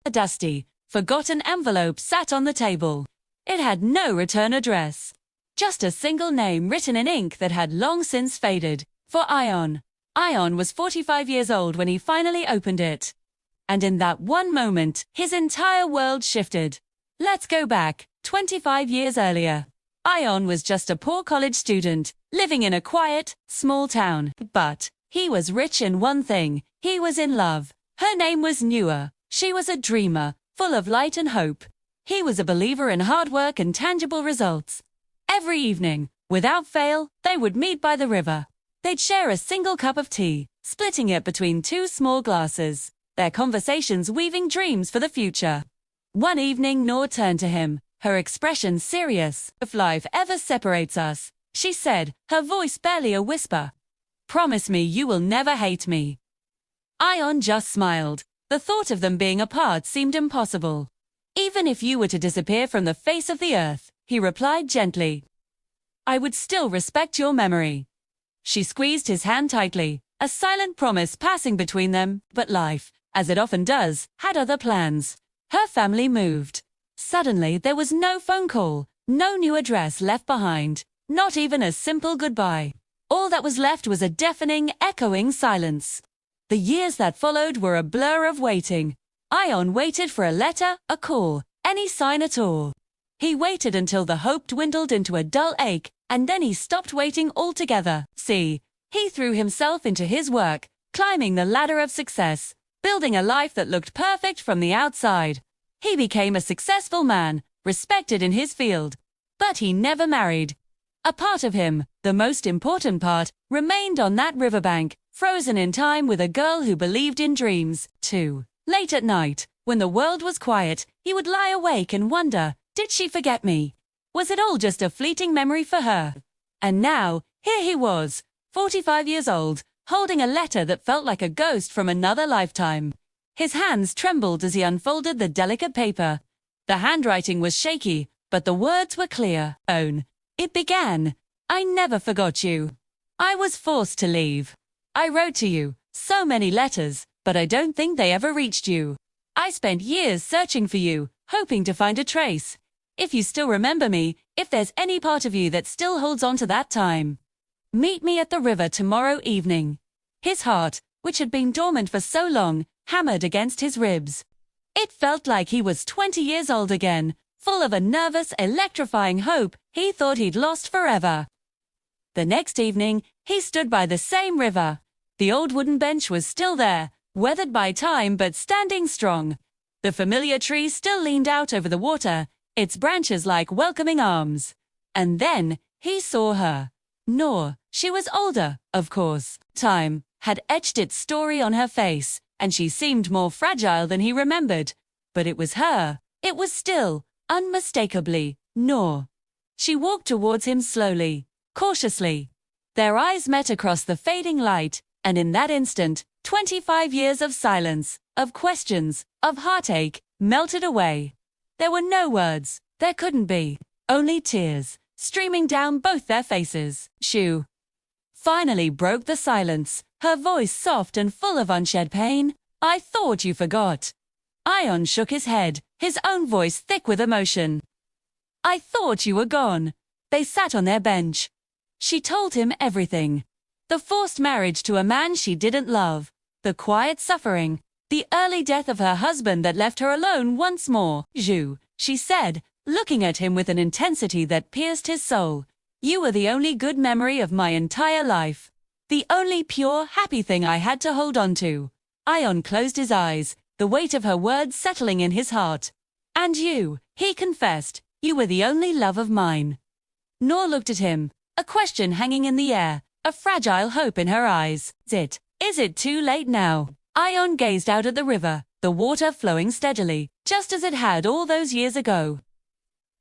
A dusty, forgotten envelope sat on the table. It had no return address. Just a single name written in ink that had long since faded. For Ion. Ion was 45 years old when he finally opened it. And in that one moment, his entire world shifted. Let's go back, 25 years earlier. Ion was just a poor college student, living in a quiet, small town. But he was rich in one thing. He was in love. Her name was Nua. She was a dreamer, full of light and hope. He was a believer in hard work and tangible results. Every evening, without fail, they would meet by the river. They'd share a single cup of tea, splitting it between two small glasses, their conversations weaving dreams for the future. One evening, Noor turned to him, her expression serious. "If life ever separates us," she said, her voice barely a whisper, "promise me you will never hate me." Ion just smiled. The thought of them being apart seemed impossible. "Even if you were to disappear from the face of the earth," he replied gently, "I would still respect your memory." She squeezed his hand tightly, a silent promise passing between them, but life, as it often does, had other plans. Her family moved. Suddenly, there was no phone call, no new address left behind, not even a simple goodbye. All that was left was a deafening, echoing silence. The years that followed were a blur of waiting. Ion waited for a letter, a call, any sign at all. He waited until the hope dwindled into a dull ache, and then he stopped waiting altogether. He threw himself into his work, climbing the ladder of success, building a life that looked perfect from the outside. He became a successful man, respected in his field. But he never married. A part of him, the most important part, remained on that riverbank, frozen in time with a girl who believed in dreams, too. Late at night, when the world was quiet, he would lie awake and wonder, did she forget me? Was it all just a fleeting memory for her? And now, here he was, 45 years old, holding a letter that felt like a ghost from another lifetime. His hands trembled as he unfolded the delicate paper. The handwriting was shaky, but the words were clear. Own. It began, "I never forgot you. I was forced to leave. I wrote to you, so many letters, but I don't think they ever reached you. I spent years searching for you, hoping to find a trace. If you still remember me, if there's any part of you that still holds on to that time, meet me at the river tomorrow evening." His heart, which had been dormant for so long, hammered against his ribs. It felt like he was 20 years old again, full of a nervous, electrifying hope he thought he'd lost forever. The next evening, he stood by the same river. The old wooden bench was still there, weathered by time but standing strong. The familiar tree still leaned out over the water, its branches like welcoming arms. And then, he saw her. Noor. She was older, of course. Time had etched its story on her face, and she seemed more fragile than he remembered. But it was her. It was still, unmistakably, Noor. She walked towards him slowly, cautiously. Their eyes met across the fading light, and in that instant, 25 years of silence, of questions, of heartache, melted away. There were no words. There couldn't be. Only tears, streaming down both their faces. Shu finally broke the silence, her voice soft and full of unshed pain. "I thought you forgot." Ion shook his head, his own voice thick with emotion. "I thought you were gone." They sat on their bench. She told him everything. The forced marriage to a man she didn't love, the quiet suffering, the early death of her husband that left her alone once more. "Zhu," she said, looking at him with an intensity that pierced his soul, "you were the only good memory of my entire life. The only pure, happy thing I had to hold on to." Ion closed his eyes, the weight of her words settling in his heart. "And you," he confessed, "you were the only love of mine." Noor looked at him, a question hanging in the air, a fragile hope in her eyes. Is it too late now?" Ion gazed out at the river, the water flowing steadily, just as it had all those years ago.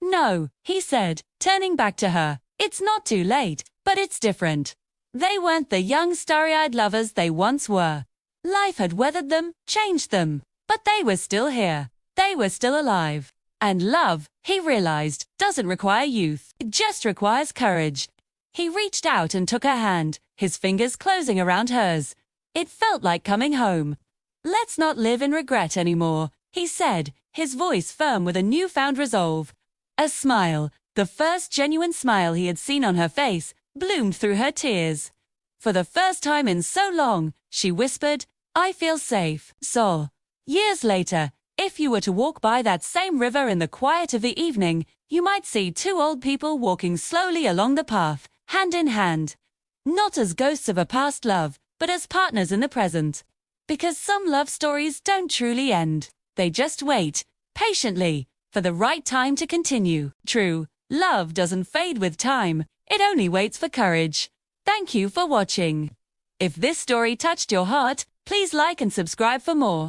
"No," he said, turning back to her. "It's not too late, but it's different." They weren't the young, starry-eyed lovers they once were. Life had weathered them, changed them, but they were still here. They were still alive. And love, he realized, doesn't require youth. It just requires courage. He reached out and took her hand, his fingers closing around hers. It felt like coming home. "Let's not live in regret anymore," he said, his voice firm with a newfound resolve. A smile, the first genuine smile he had seen on her face, bloomed through her tears. For the first time in so long, she whispered, "I feel safe." So, years later, if you were to walk by that same river in the quiet of the evening, you might see two old people walking slowly along the path, hand in hand. Not as ghosts of a past love, but as partners in the present. Because some love stories don't truly end. They just wait, patiently, for the right time to continue. True, love doesn't fade with time. It only waits for courage. Thank you for watching. If this story touched your heart, please like and subscribe for more.